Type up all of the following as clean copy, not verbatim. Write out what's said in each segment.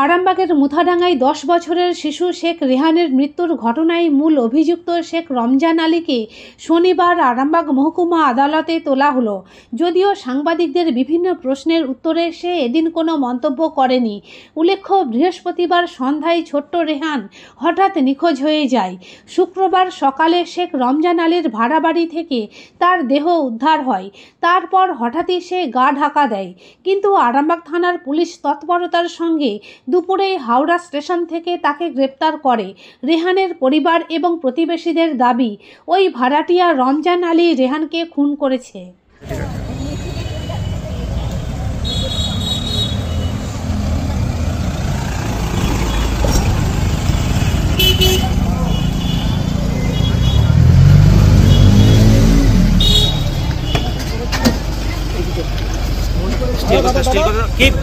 আরামবাগের মুথাডাঙ্গায় 10 বছরের শিশু শেখ রেহানের মৃত্যুর ঘটনায় মূল অভিযুক্ত শেখ রমজান আলীকে শনিবার আরামবাগ মহকুমা আদালতে তোলা হলো। যদিও সাংবাদিকদের বিভিন্ন প্রশ্নের উত্তরে সে এদিন কোনো মন্তব্য করেনি। উল্লেখ্য, বৃহস্পতিবার সন্ধ্যায় ছোট্ট রেহান হঠাৎ নিখোঁজ হয়ে যায়। শুক্রবার সকালে শেখ রমজান আলীর ভাড়া বাড়ি থেকে তার দেহ উদ্ধার হয়। তারপর হঠাৎই সে গা ঢাকা দেয়, কিন্তু আরামবাগ থানার পুলিশ তৎপরতার সঙ্গে দুপুরে হাওড়া স্টেশন থেকে তাকে গ্রেপ্তার করে। রেহানের পরিবার এবং প্রতিবেশীদের দাবি, ওই ভাড়াটিয়া রমজান আলী রেহানকে খুন করেছে।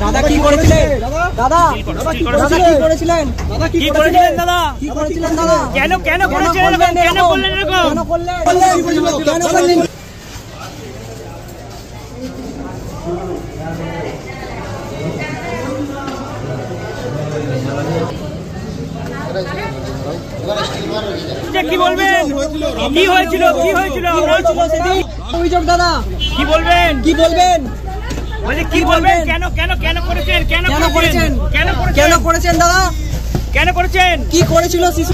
দাদা কি করেছিলেন? দাদা কি করেছিলেন? কি করেছিলেন দাদা? কি করেছিলেন দাদা? কেন করেছিলেন? কেন করলেন এরকম? কেন করলেন? কি বলবেন? কি হয়েছিল? কি হয়েছিল? অভিযোগ দাদা কি বলবেন? কি বলবেন? কি বলবেন? কেন করেছেন? কেন করেছেন? কেন করেছেন দাদা? কেন করেছেন? কি করেছিল শিশু?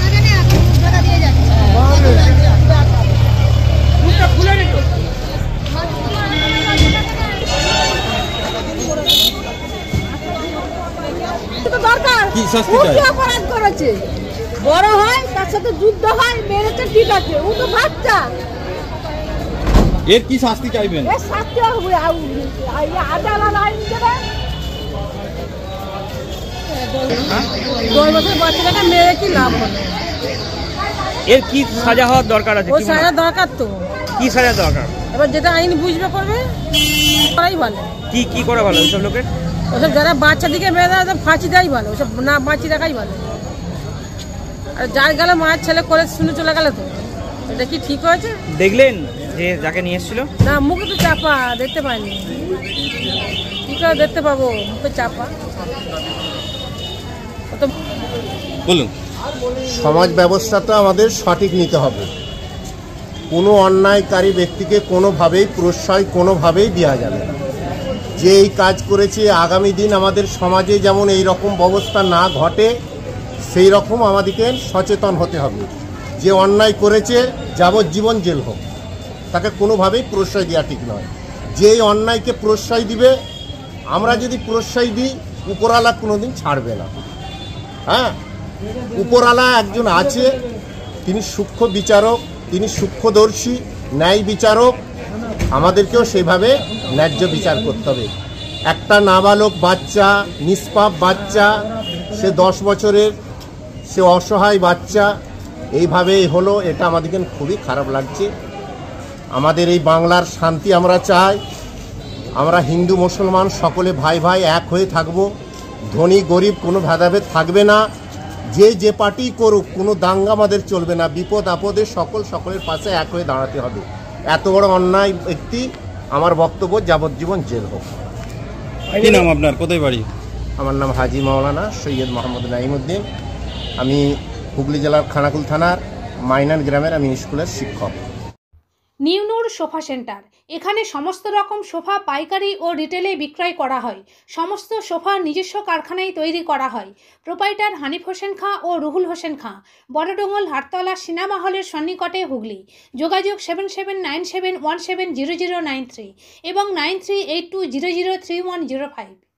কি শাস্তি চাই? ও অপরাধ করেছে, বড় হয় তার সাথে যুদ্ধ হয়, মেরেছে ঠিক আছে, ও তো বাচ্চা। এর কি শাস্তি চাইবেন? এর শাস্তি আদালত আইন দেবে। 10 বছর বাচ্চাটাকে মেরে কি লাভ হবে? এর কি সাজা হওয়ার দরকার আছে? ও সাজা দরকার তো। কি সাজা দরকার? এবার যেটা আইন বুঝবে করবে, তাই ভালো। কি করে ভালো ওইসব লোকের? ওসব যারা বাচ্চা দিকে মেরে দেয় ফাঁসি দেয় ভালো, ওসব না বাঁচি দেখাই ভালো। আর যার গেল মায়ের ছেলে করে শুনে চলে গেল, তো এটা কি ঠিক হয়েছে? দেখলেন যে যাকে নিয়ে এসেছিল? না, মুখে তো চাপা, দেখতে পাইনি। কি করে দেখতে পাবো? মুখে চাপা। বলুন। সমাজ ব্যবস্থাটা আমাদের সঠিক নিতে হবে। কোনো অন্যায়কারী ব্যক্তিকে কোনোভাবেই প্রশ্রয় কোনোভাবেই দেওয়া যাবে না। যে এই কাজ করেছে, আগামী দিন আমাদের সমাজে যেমন এই রকম ব্যবস্থা না ঘটে, সেই রকম আমাদেরকে সচেতন হতে হবে। যে অন্যায় করেছে যাবজ্জীবন জেল হোক, তাকে কোনোভাবেই প্রশ্রয় দেওয়া ঠিক নয়। যে এই অন্যায়কে প্রশ্রয় দিবে, আমরা যদি প্রশ্রয় দিই, উপরওয়ালা কোনোদিন ছাড়বে না। হ্যাঁ, উপরওয়ালা একজন আছে, তিনি সূক্ষ্ম বিচারক, তিনি সূক্ষ্মদর্শী, ন্যায় বিচারক। আমাদেরকেও সেইভাবে ন্যায্য বিচার করতে হবে। একটা নাবালক বাচ্চা, নিষ্পাপ বাচ্চা, সে 10 বছরের, সে অসহায় বাচ্চা, এইভাবে হলো, এটা আমাদেরকে খুবই খারাপ লাগছে। আমাদের এই বাংলার শান্তি আমরা চাই। আমরা হিন্দু মুসলমান সকলে ভাই ভাই এক হয়ে থাকব। ধনী গরিব কোনো ভেদাভেদ থাকবে না। যে পার্টি করুক, কোনো দাঙ্গা আমাদের চলবে না। বিপদ আপদে সকলের পাশে এক হয়ে দাঁড়াতে হবে। এত বড় অন্যায় ব্যক্তি, আমার বক্তব্য যাবজ্জীবন জেল হোক। কি নাম আপনার? কোথায় বাড়ি? আমার নাম হাজি মাওলানা সৈয়দ মোহাম্মদ নাইমুদ্দিন। আমি হুগলি জেলার খানাকুল থানার মাইনান গ্রামের আমি স্কুলের শিক্ষক। নিউ নূর সোফা সেন্টার, এখানে সমস্ত রকম সোফা পাইকারি ও রিটেলে বিক্রয় করা হয়। সমস্ত সোফা নিজস্ব কারখানায় তৈরি করা হয়। প্রোপাইটার হানিফ হোসেন খাঁ ও রুহুল হোসেন খাঁ, বড়ডোঙ্গল হাটতলা সিনেমা হলের সন্নিকটে, হুগলি। যোগাযোগ 7797170093 এবং 9382003105।